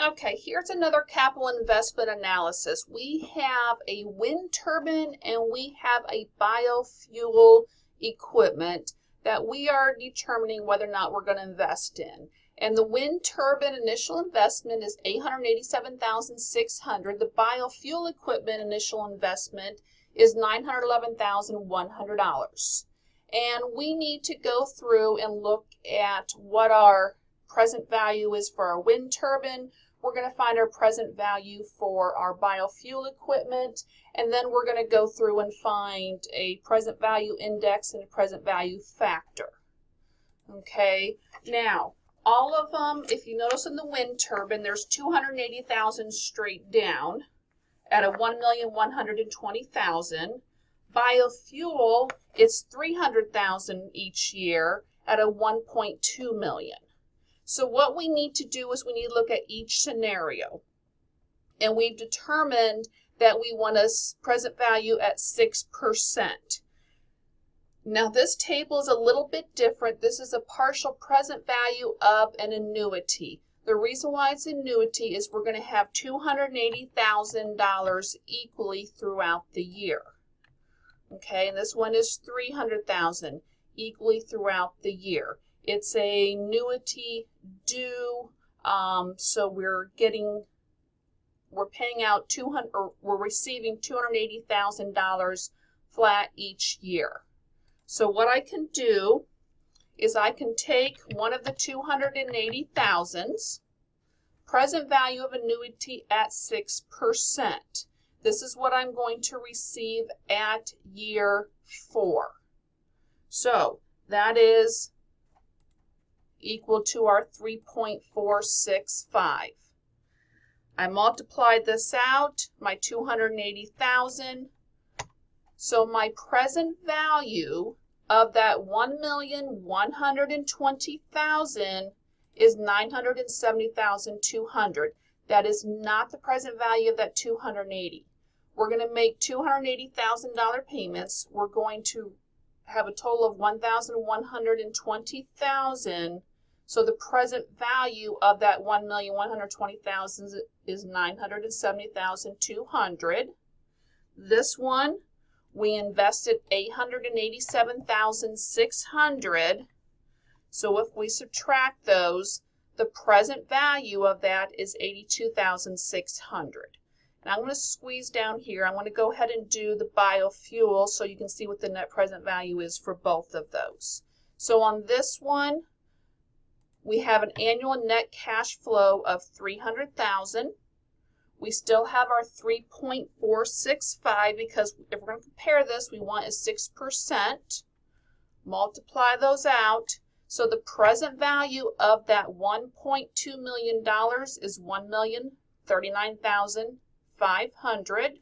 Okay, here's another capital investment analysis. We have a wind turbine and we have a biofuel equipment that we are determining whether or not we're going to invest in. And the wind turbine initial investment is $887,600. The biofuel equipment initial investment is $911,100. And we need to go through and look at what our present value is for our wind turbine. We're going to find our present value for our biofuel equipment, and then we're going to go through and find a present value index and a present value factor. Okay, now all of them, if you notice in the wind turbine, there's $280,000 straight down at a $1,120,000. Biofuel, it's $300,000 each year at a $1.2 million. So what we need to do is we need to look at each scenario. And we've determined that we want a present value at 6%. Now this table is a little bit different. This is a partial present value of an annuity. The reason why it's annuity is we're going to have $280,000 equally throughout the year. Okay, and this one is $300,000 equally throughout the year. It's a annuity due, so we're paying out we're receiving $280,000 flat each year. So what I can do is I can take one of the 280,000s, present value of annuity at 6%. This is what I'm going to receive at year 4. So that is equal to our 3.465. I multiplied this out, my 280,000. So my present value of that 1,120,000 is 970,200. That is not the present value of that 280. We're going to make $280,000 payments. We're going to have a total of 1,120,000. So the present value of that 1,120,000 is 970,200. This one, we invested $887,600. So if we subtract those, the present value of that is $82,600. And I'm going to squeeze down here. I'm going to go ahead and do the biofuel so you can see what the net present value is for both of those. So on this one, we have an annual net cash flow of $300,000. We still have our 3.465 because if we're going to compare this, we want a 6%. Multiply those out. So the present value of that $1.2 million is $1,039,500.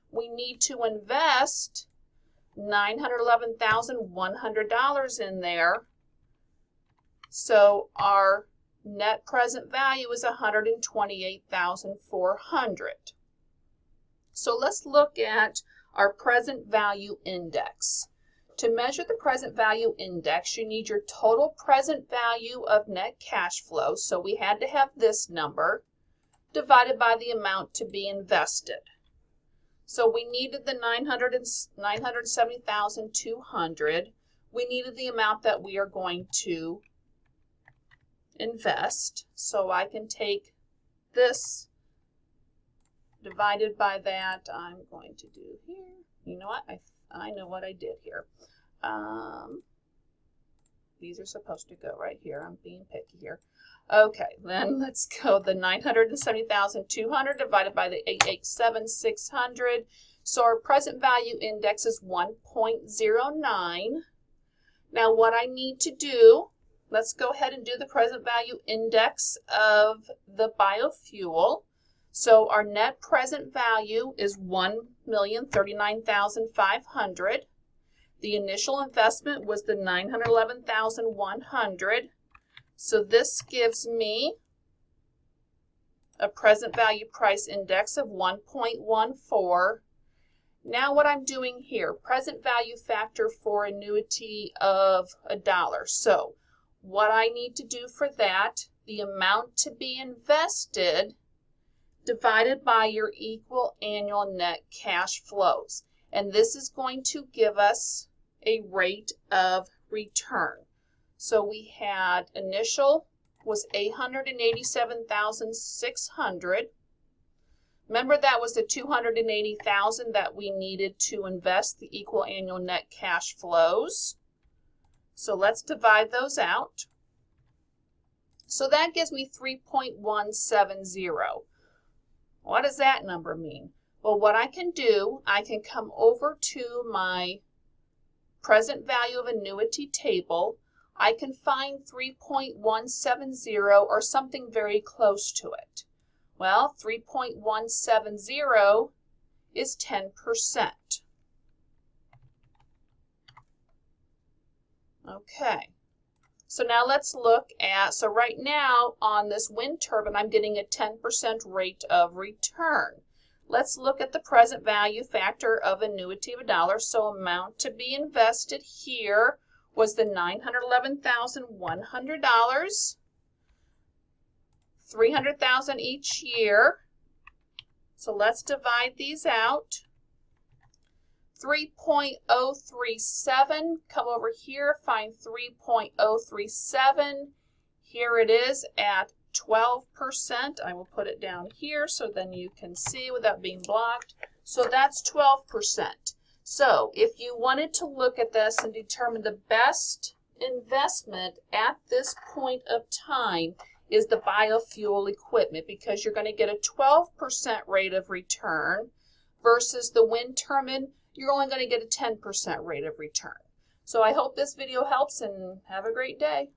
We need to invest $911,100 in there. So our net present value is $128,400. So let's look at our present value index. To measure the present value index, you need your total present value of net cash flow. So we had to have this number divided by the amount to be invested. So we needed the 970,200. We needed the amount that we are going to invest. So I can take this divided by that. I'm going to do here. You know what? I know what I did here. These are supposed to go right here. I'm being picky here. Okay, then let's go the 970,200 divided by the 887,600. So our present value index is 1.09. Now what I need to do, let's go ahead and do the present value index of the biofuel. So our net present value is $1,039,500. The initial investment was the $911,100. So this gives me a present value price index of 1.14. Now what I'm doing here, present value factor for annuity of $1. So what I need to do for that the amount to be invested divided by your equal annual net cash flows. And this is going to give us a rate of return. So we had initial was 887,600. Remember, that was the 280,000 that we needed to invest the equal annual net cash flows. So let's divide those out. So that gives me 3.170. What does that number mean? Well, what I can do, I can come over to my present value of annuity table. I can find 3.170 or something very close to it. Well, 3.170 is 10%. Okay. So now let's look at, so right now on this wind turbine, I'm getting a 10% rate of return. Let's look at the present value factor of annuity of $1. So amount to be invested here was the $911,100, $300,000 each year. So let's divide these out. 3.037, come over here, find 3.037. Here it is at 12%. I will put it down here so then you can see without being blocked. So that's 12%. So if you wanted to look at this and determine the best investment at this point of time is the biofuel equipment, because you're going to get a 12% rate of return versus the wind turbine, you're only going to get a 10% rate of return. So I hope this video helps and have a great day.